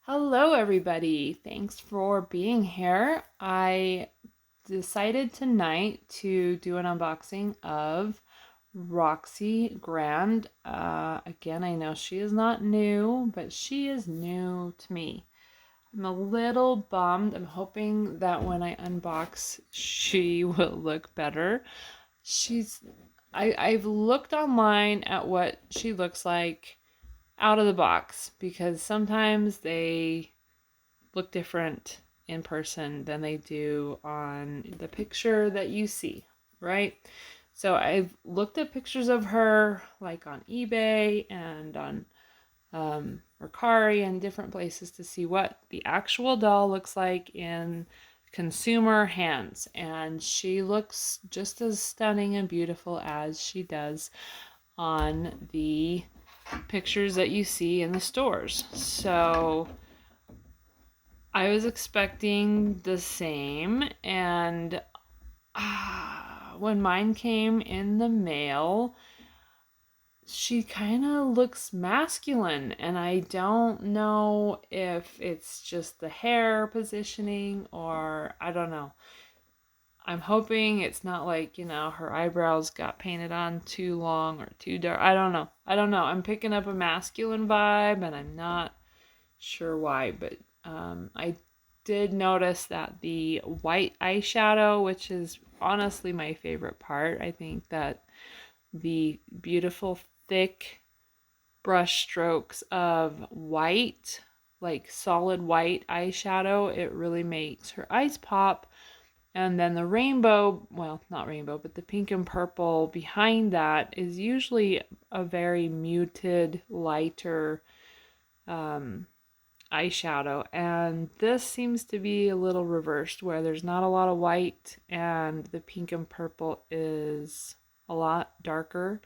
Hello, everybody. Thanks for being here. I decided tonight to do an unboxing of Roxie Grande. Again, I know she is not new, but she is new to me. I'm a little bummed. I'm hoping that when I unbox, she will look better. She's I've looked online at what she looks like out of the box because sometimes they look different in person than they do on the picture that you see, right? So I've looked at pictures of her like on eBay and on Mercari and different places to see what the actual doll looks like in consumer hands. And she looks just as stunning and beautiful as she does on the pictures that you see in the stores. So I was expecting the same, and when mine came in the mail, she kind of looks masculine, and I don't know if it's just the hair positioning or I don't know. I'm hoping it's not like, her eyebrows got painted on too long or too dark. I don't know. I'm picking up a masculine vibe, and I'm not sure why, but I did notice that the white eyeshadow, which is honestly my favorite part, I think that the beautiful thick brush strokes of white, like solid white eyeshadow, it really makes her eyes pop. And then the rainbow, well, not rainbow, but the pink and purple behind that is usually a very muted, lighter eyeshadow, and this seems to be a little reversed where there's not a lot of white and the pink and purple is a lot darker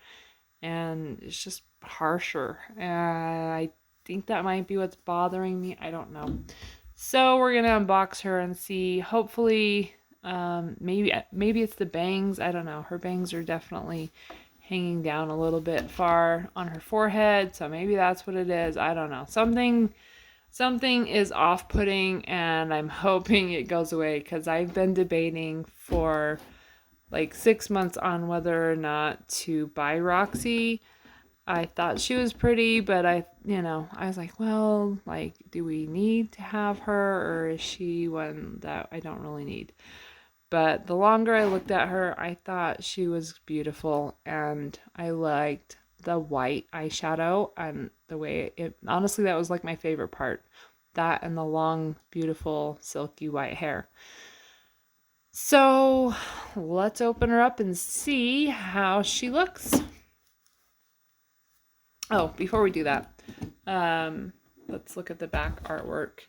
and it's just harsher, and I think that might be what's bothering me. I don't know. So we're gonna unbox her and see. Hopefully maybe it's the bangs. I don't know. Her bangs are definitely hanging down a little bit far on her forehead, so maybe that's what it is. I don't know. Something is off-putting, and I'm hoping it goes away because I've been debating for like 6 months on whether or not to buy Roxie. I thought she was pretty, but I was like, well, like, do we need to have her, or is she one that I don't really need? But the longer I looked at her, I thought she was beautiful, and I liked the white eyeshadow and the way it, honestly, that was like my favorite part. That and the long, beautiful, silky white hair. So let's open her up and see how she looks. Oh, before we do that, let's look at the back artwork.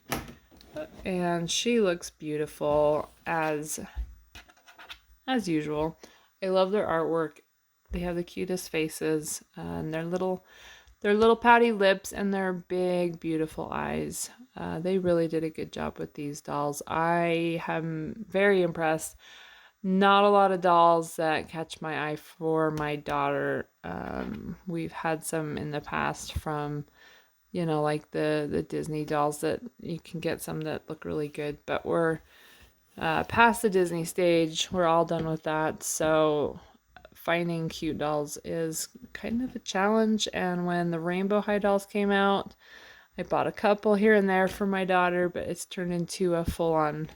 And she looks beautiful as usual. I love their artwork. They have the cutest faces and their little pouty lips and their big, beautiful eyes. They really did a good job with these dolls. I am very impressed. Not a lot of dolls that catch my eye for my daughter. We've had some in the past from, like the Disney dolls that you can get some that look really good, but we're past the Disney stage. We're all done with that. So finding cute dolls is kind of a challenge. And when the rainbow high dolls came out, I bought a couple here and there for my daughter, but it's turned into a full-on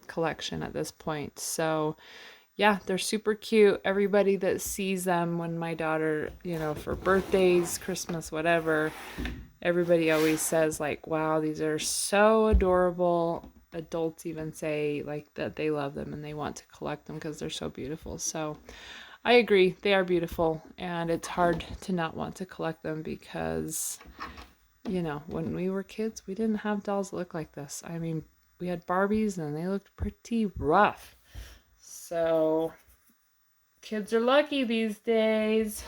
collection at this point. So yeah, they're super cute. Everybody that sees them when my daughter, for birthdays, Christmas, whatever, everybody always says like, wow, these are so adorable. Adults even say like that they love them and they want to collect them because they're so beautiful. So I agree, they are beautiful, and it's hard to not want to collect them because, when we were kids, we didn't have dolls that look like this. I mean, we had Barbies and they looked pretty rough. So kids are lucky these days.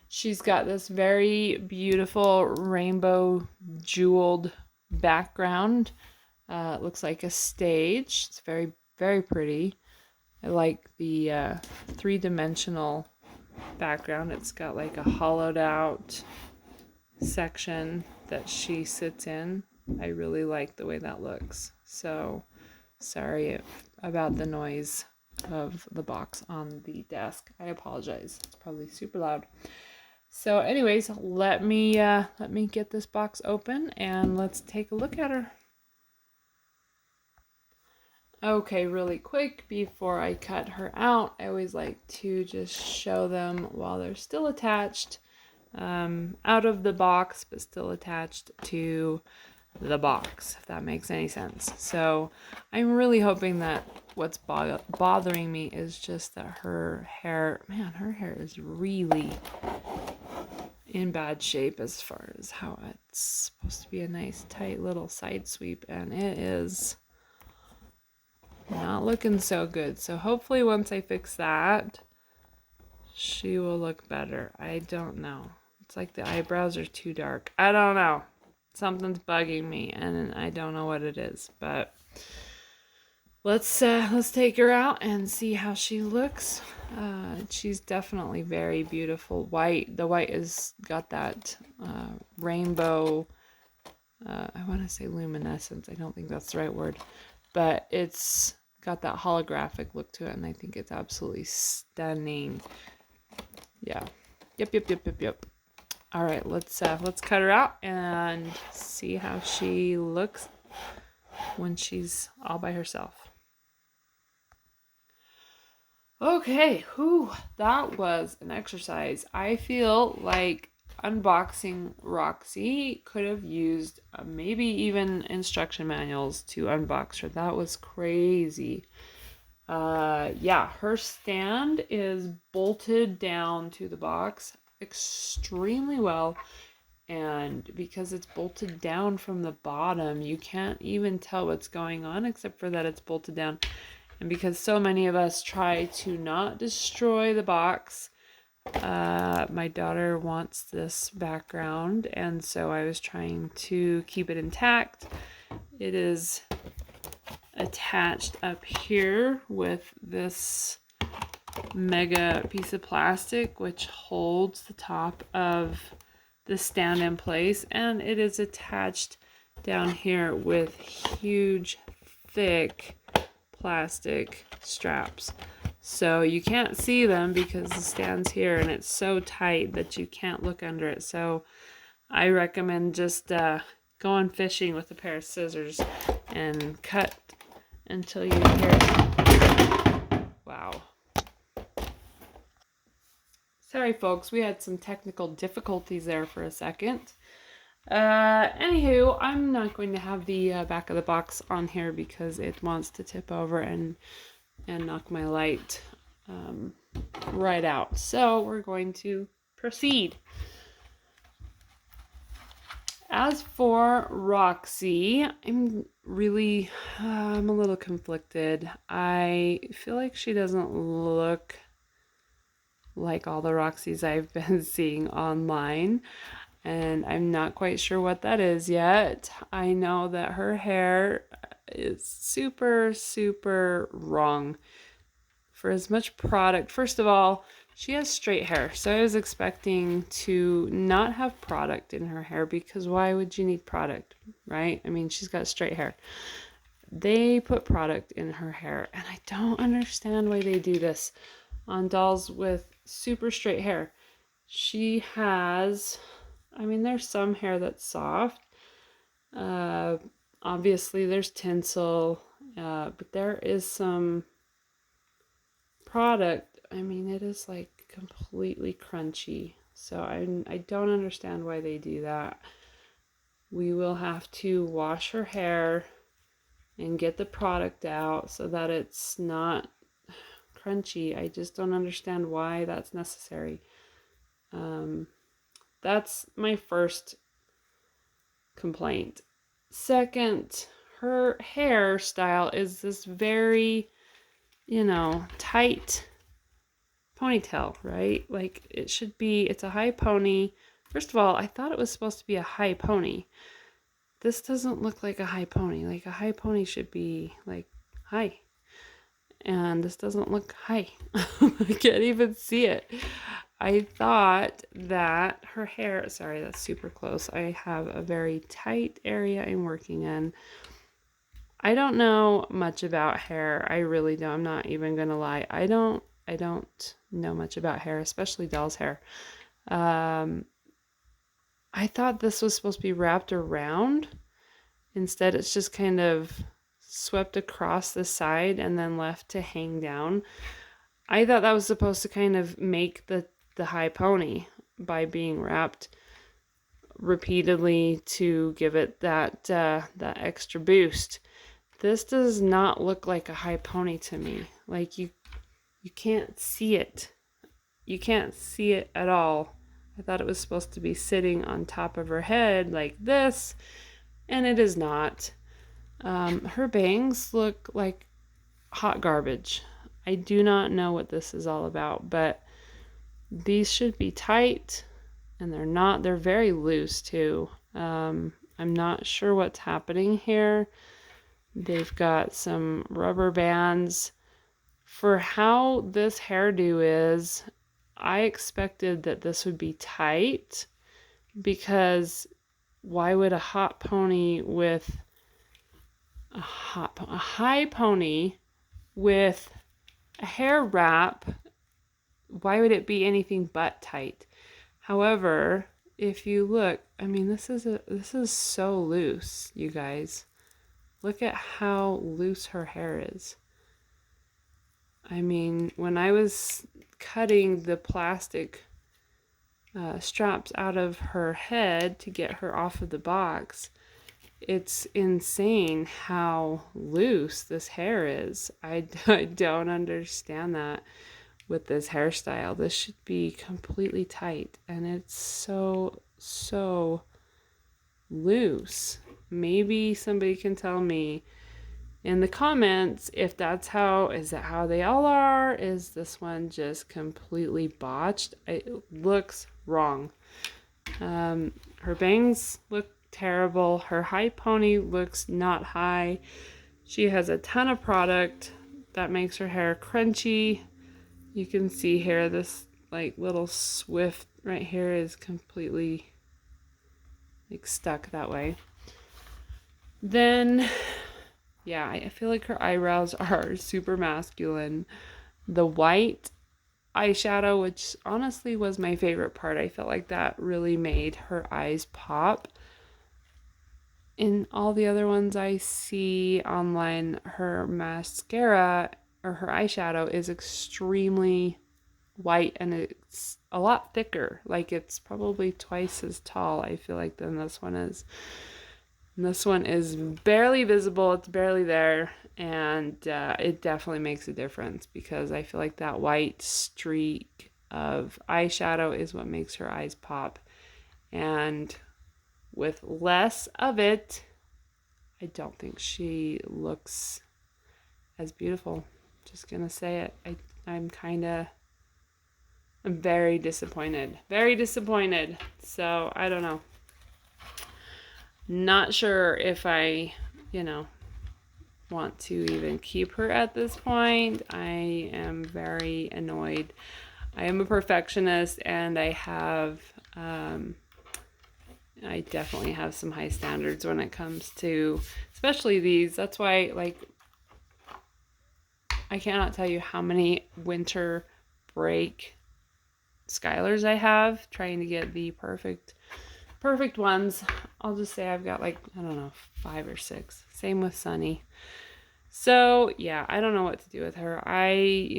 She's got this very beautiful rainbow jeweled background. It looks like a stage. It's very, very pretty. I like the three-dimensional background. It's got like a hollowed out section that she sits in. I really like the way that looks. So sorry about the noise of the box on the desk. I apologize. It's probably super loud. So anyways, let me get this box open and let's take a look at her. Okay, really quick before I cut her out, I always like to just show them while they're still attached, out of the box, but still attached to the box, if that makes any sense. So I'm really hoping that what's bothering me is just that her hair, man, her hair is really in bad shape as far as how it's supposed to be a nice tight little side sweep, and it is not looking so good. So hopefully once I fix that, she will look better. I don't know. It's like the eyebrows are too dark. I don't know. Something's bugging me and I don't know what it is, but let's take her out and see how she looks. She's definitely very beautiful. White. The white is got that rainbow, I want to say luminescence. I don't think that's the right word, but it's got that holographic look to it, and I think it's absolutely stunning. Yeah. Yep. All right, let's cut her out and see how she looks when she's all by herself. Okay, that was an exercise. I feel like unboxing Roxie could have used maybe even instruction manuals to unbox her. That was crazy. Yeah, her stand is bolted down to the box extremely well, and because it's bolted down from the bottom, you can't even tell what's going on except for that it's bolted down. And because so many of us try to not destroy the box, my daughter wants this background, and so I was trying to keep it intact. It is attached up here with this mega piece of plastic which holds the top of the stand in place, and it is attached down here with huge thick plastic straps, so you can't see them because the stand's here and it's so tight that you can't look under it. So I recommend just going fishing with a pair of scissors and cut until you hear it. Wow. Sorry folks, we had some technical difficulties there for a second. Anywho, I'm not going to have the back of the box on here because it wants to tip over and knock my light right out. So we're going to proceed. As for Roxie, I'm a little conflicted. I feel like she doesn't look like all the Roxies I've been seeing online, and I'm not quite sure what that is yet. I know that her hair is super wrong. For as much product, first of all, she has straight hair, so I was expecting to not have product in her hair, because why would you need product, right? I mean, she's got straight hair. They put product in her hair, and I don't understand why they do this on dolls with super straight hair. She has, I mean, there's some hair that's soft. Obviously there's tinsel, but there is some product. I mean, it is like completely crunchy. So I don't understand why they do that. We will have to wash her hair and get the product out so that it's not crunchy. I just don't understand why that's necessary. That's my first complaint. Second, her hairstyle is this very, tight ponytail, right? Like it should be, it's a high pony. First of all, I thought it was supposed to be a high pony. This doesn't look like a high pony. Like a high pony should be like high. And this doesn't look high. I can't even see it. I thought that her hair, sorry, that's super close. I have a very tight area I'm working in. I don't know much about hair. I really don't. I'm not even gonna lie. I don't know much about hair, especially doll's hair. Um, I thought this was supposed to be wrapped around. Instead, it's just kind of swept across the side and then left to hang down. I thought that was supposed to kind of make the high pony by being wrapped repeatedly to give it that extra boost. This does not look like a high pony to me. Like you can't see it. You can't see it at all. I thought it was supposed to be sitting on top of her head like this, and it is not. Her bangs look like hot garbage. I do not know what this is all about, but these should be tight, and they're not. They're very loose too. I'm not sure what's happening here. They've got some rubber bands. For how this hairdo is, I expected that this would be tight, because why would a hot pony with a high pony with a hair wrap, why would it be anything but tight? However, if you look, I mean, this is so loose, you guys. Look at how loose her hair is. I mean, when I was cutting the plastic straps out of her head to get her off of the box, it's insane how loose this hair is. I don't understand that with this hairstyle. This should be completely tight, and it's so loose. Maybe somebody can tell me in the comments if is that how they all are? Is this one just completely botched? It looks wrong. Her bangs look terrible. Her high pony looks not high. She has a ton of product that makes her hair crunchy. You can see here this like little swift right here is completely like stuck that way. Then yeah, I feel like her eyebrows are super masculine. The white eyeshadow, which honestly was my favorite part, I felt like that really made her eyes pop. In all the other ones I see online, her mascara or her eyeshadow is extremely white, and it's a lot thicker. Like it's probably twice as tall, I feel like, than this one is. And this one is barely visible. It's barely there, and it definitely makes a difference, because I feel like that white streak of eyeshadow is what makes her eyes pop. And with less of it, I don't think she looks as beautiful. Just gonna say it. I'm very disappointed. Very disappointed. So I don't know. Not sure if I, want to even keep her at this point. I am very annoyed. I am a perfectionist, and I definitely have some high standards when it comes to, especially these. That's why, like, I cannot tell you how many winter break Skylers I have, trying to get the perfect ones. I'll just say I've got like, I don't know, 5 or 6. Same with Sunny. So yeah, I don't know what to do with her. I,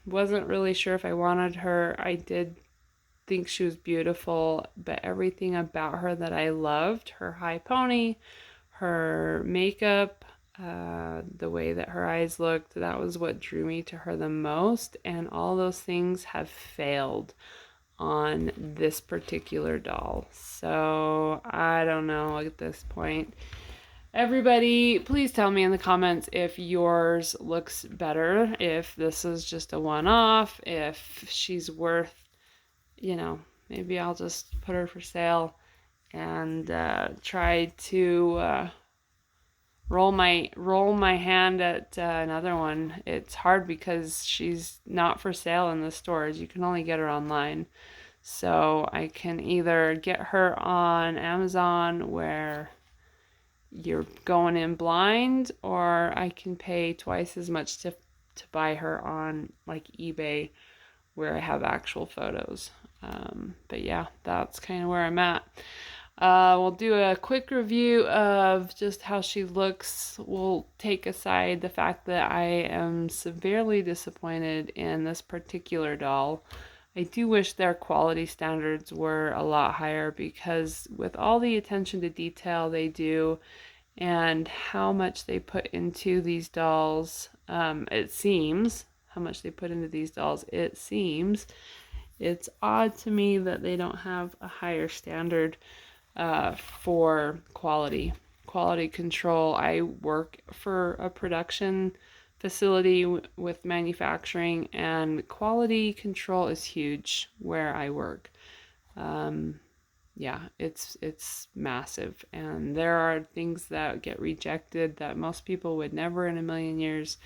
wasn't really sure if I wanted her. I did think she was beautiful, but everything about her that I loved, her high pony, her makeup, the way that her eyes looked, that was what drew me to her the most. And all those things have failed on this particular doll. So I don't know at this point. Everybody, please tell me in the comments if yours looks better, if this is just a one-off, if she's worth, maybe I'll just put her for sale and try to roll my hand at another one. It's hard because she's not for sale in the stores. You can only get her online. So I can either get her on Amazon where you're going in blind, or I can pay twice as much to buy her on like eBay where I have actual photos. But yeah, that's kind of where I'm at. We'll do a quick review of just how she looks. We'll take aside the fact that I am severely disappointed in this particular doll. I do wish their quality standards were a lot higher, because with all the attention to detail they do and how much they put into these dolls, it seems, how much they put into these dolls, it seems, it's odd to me that they don't have a higher standard for quality control. I work for a production facility with manufacturing, and quality control is huge where I work. Yeah, it's massive, and there are things that get rejected that most people would never in a million years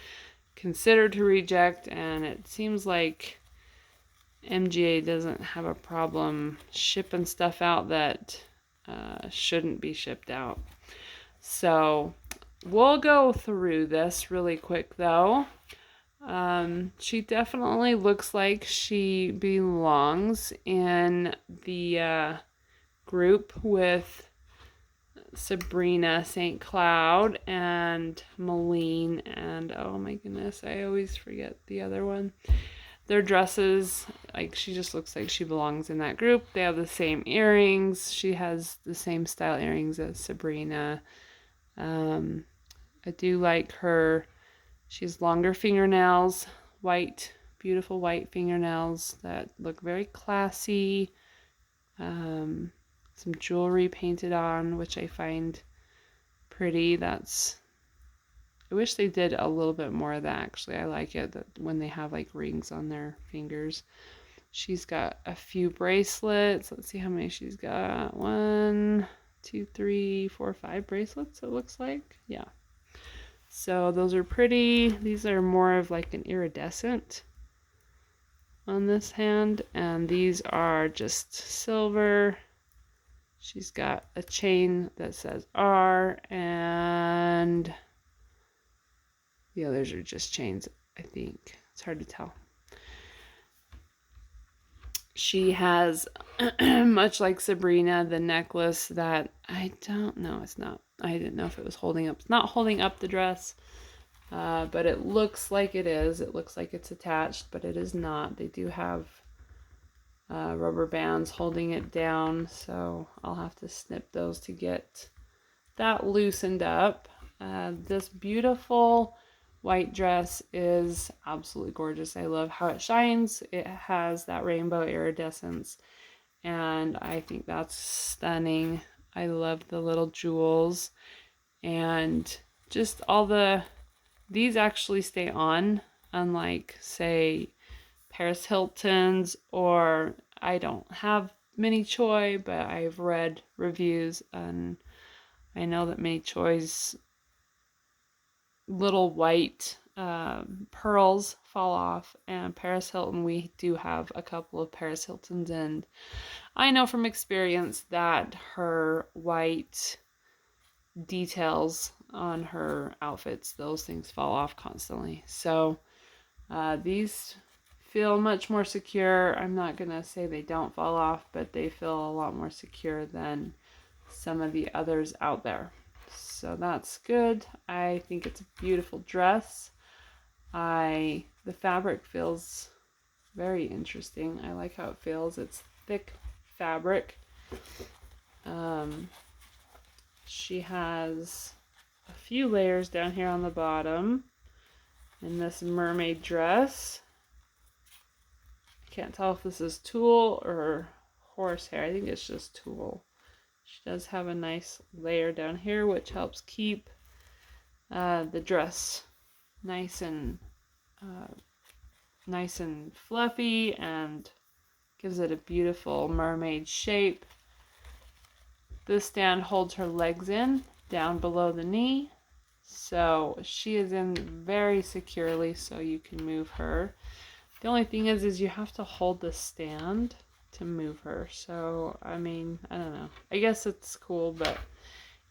consider to reject, and it seems like MGA doesn't have a problem shipping stuff out that shouldn't be shipped out. So we'll go through this really quick though. She definitely looks like she belongs in the group with Sabrina St. Cloud and Malene, and oh my goodness, I always forget the other one. Their dresses, like, she just looks like she belongs in that group. They have the same earrings. She has the same style earrings as Sabrina. I do like her. She has longer fingernails, white, beautiful white fingernails that look very classy. Some jewelry painted on, which I find pretty. I wish they did a little bit more of that, actually. I like it that when they have like rings on their fingers. She's got a few bracelets. Let's see how many she's got. 1, 2, 3, 4, 5 bracelets, it looks like. Yeah. So those are pretty. These are more of like an iridescent on this hand, and these are just silver. She's got a chain that says R, and the others are just chains, I think. It's hard to tell. She has, much like Sabrina, the necklace that I don't know. It's not. I didn't know if it was holding up. It's not holding up the dress, but it looks like it is. It looks like it's attached, but it is not. They do have rubber bands holding it down, so I'll have to snip those to get that loosened up. This beautiful white dress is absolutely gorgeous. I love how it shines. It has that rainbow iridescence, and I think that's stunning. I love the little jewels, and just these actually stay on, unlike, say, Paris Hilton's, or I don't have Mini Choi, but I've read reviews, and I know that Mini Choi's little white pearls fall off, and Paris Hilton, we do have a couple of Paris Hiltons, and I know from experience that her white details on her outfits, those things fall off constantly. So these feel much more secure. I'm not gonna say they don't fall off, but they feel a lot more secure than some of the others out there. So that's good. I think it's a beautiful dress. The fabric feels very interesting. I like how it feels. It's thick fabric. She has a few layers down here on the bottom in this mermaid dress. I can't tell if this is tulle or horsehair. I think it's just tulle. She does have a nice layer down here, which helps keep the dress nice and fluffy, and gives it a beautiful mermaid shape. This stand holds her legs in down below the knee, So she is in very securely, so you can move her. The only thing is you have to hold the stand to move her. So, I mean, I don't know. I guess it's cool, but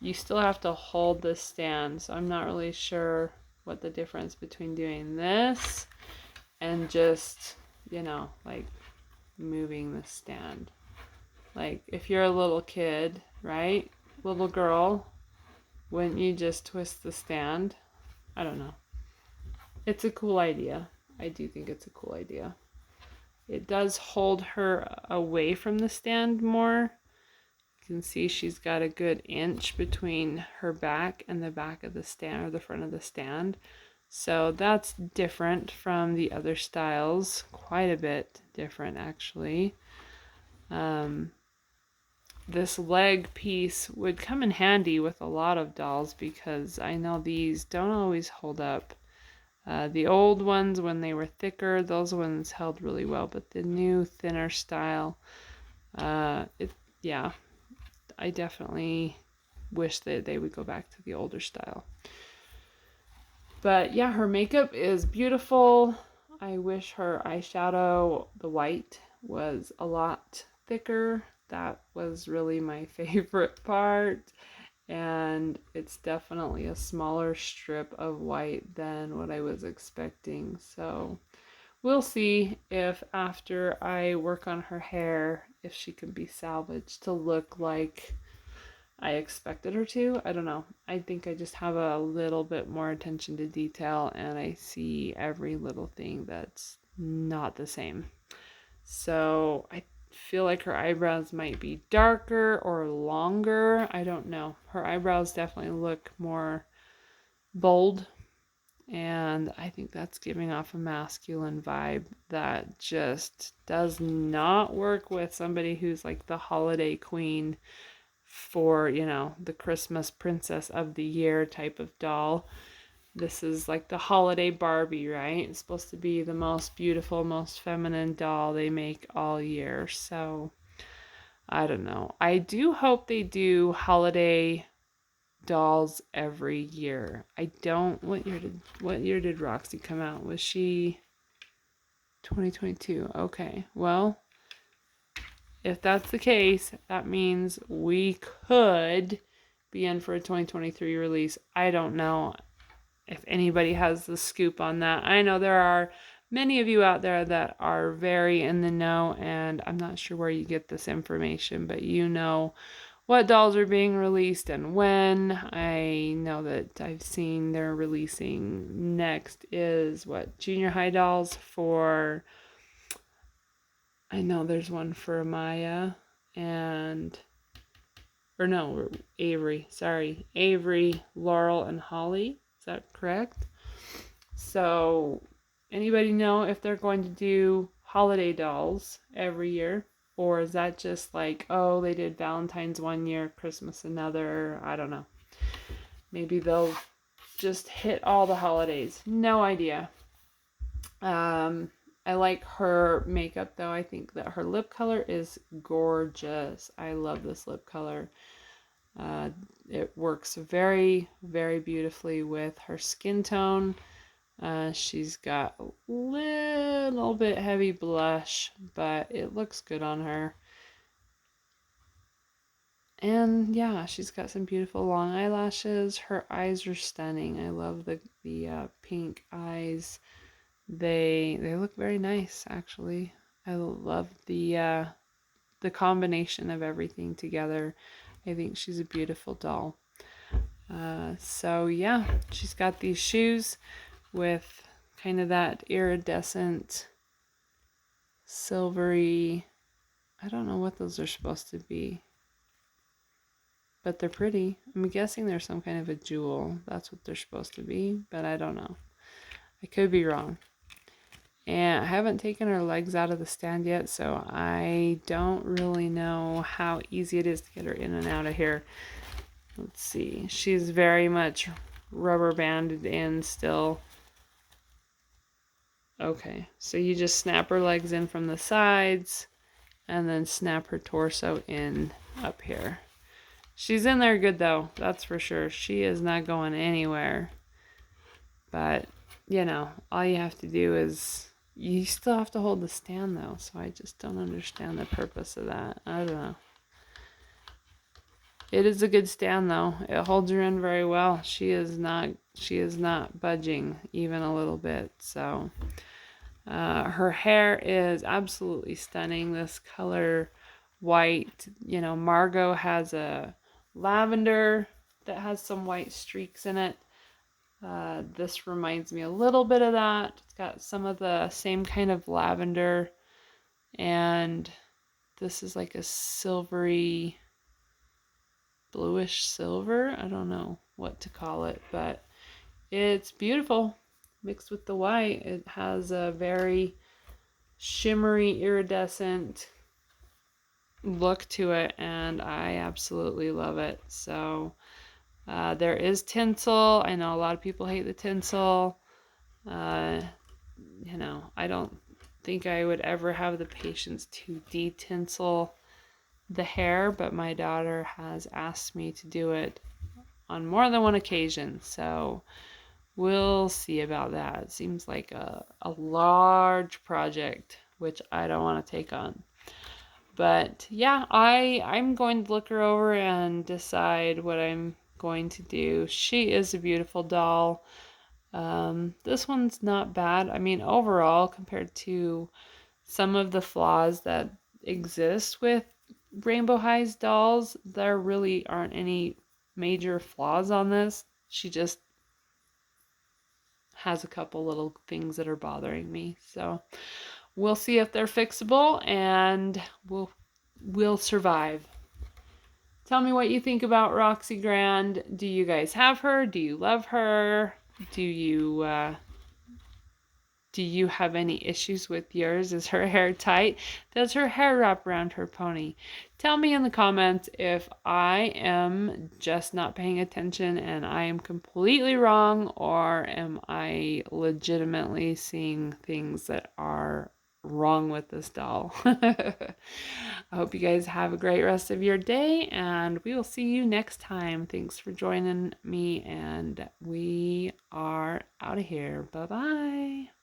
you still have to hold the stand. So I'm not really sure what the difference between doing this and just, like moving the stand. Like if you're a little kid, right? Little girl, wouldn't you just twist the stand? I don't know. It's a cool idea. I do think it's a cool idea. It does hold her away from the stand more. You can see she's got a good inch between her back and the back of the stand, or the front of the stand. So that's different from the other styles. Quite a bit different, actually. This leg piece would come in handy with a lot of dolls because I know these don't always hold up. The old ones, when they were thicker, those ones held really well, but the new thinner style, yeah, I definitely wish that they would go back to the older style. But yeah, her makeup is beautiful. I wish her eyeshadow, the white, was a lot thicker. That was really my favorite part. And it's definitely a smaller strip of white than what I was expecting. So we'll see if after I work on her hair, if she can be salvaged to look like I expected her to. I don't know. I think I just have a little bit more attention to detail and I see every little thing that's not the same. So I feel like her eyebrows might be darker or longer. I don't know. Her eyebrows definitely look more bold, and I think that's giving off a masculine vibe that just does not work with somebody who's like the holiday queen for, the Christmas princess of the year type of doll. This is like the holiday Barbie, right? It's supposed to be the most beautiful, most feminine doll they make all year. So, I don't know. I do hope they do holiday dolls every year. I don't what year did Roxie come out? Was she 2022? Okay. Well, if that's the case, that means we could be in for a 2023 release. I don't know if anybody has the scoop on that. I know there are many of you out there that are very in the know, and I'm not sure where you get this information, but you know what dolls are being released and when. I know that I've seen they're releasing next is junior high dolls for, I know there's one for Maya or no, Avery, sorry. Avery, Laurel, and Holly. Is that correct? So, anybody know if they're going to do holiday dolls every year? Or is that just like, oh, they did Valentine's one year, Christmas another? I don't know. Maybe they'll just hit all the holidays. No idea. I like her makeup though. I think that her lip color is gorgeous. I love this lip color. It works very, very beautifully with her skin tone. She's got a little bit heavy blush, but it looks good on her. And yeah, she's got some beautiful long eyelashes. Her eyes are stunning. I love the pink eyes. They look very nice, actually. I love the combination of everything together. I think she's a beautiful doll. So yeah, she's got these shoes with kind of that iridescent silvery, I don't know what those are supposed to be, but they're pretty. I'm guessing they're some kind of a jewel. That's what they're supposed to be, but I don't know. I could be wrong. And I haven't taken her legs out of the stand yet, so I don't really know how easy it is to get her in and out of here. Let's see. She's very much rubber banded in still. Okay, so you just snap her legs in from the sides and then snap her torso in up here. She's in there good though, that's for sure. She is not going anywhere. But, all you have to do is you still have to hold the stand though, so I just don't understand the purpose of that. I don't know. It is a good stand though. It holds her in very well. She is not budging even a little bit. So her hair is absolutely stunning. This color white, Margot has a lavender that has some white streaks in it. This reminds me a little bit of that. It's got some of the same kind of lavender, and this is like a silvery, bluish silver. I don't know what to call it, but it's beautiful mixed with the white. It has a very shimmery, iridescent look to it, and I absolutely love it. So there is tinsel. I know a lot of people hate the tinsel. I don't think I would ever have the patience to de-tinsel the hair, but my daughter has asked me to do it on more than one occasion, so we'll see about that. It seems like a large project, which I don't want to take on. But yeah, I'm going to look her over and decide what I'm going to do. She is a beautiful doll. This one's not bad. I mean, overall, compared to some of the flaws that exist with Rainbow High's dolls, there really aren't any major flaws on this. She just has a couple little things that are bothering me. So we'll see if they're fixable, and we'll survive. Tell me what you think about Roxie Grande. Do you guys have her? Do you love her? Do you have any issues with yours? Is her hair tight? Does her hair wrap around her pony? Tell me in the comments if I am just not paying attention and I am completely wrong, or am I legitimately seeing things that are wrong with this doll. I hope you guys have a great rest of your day, and we will see you next time. Thanks for joining me, and we are out of here. Bye-bye.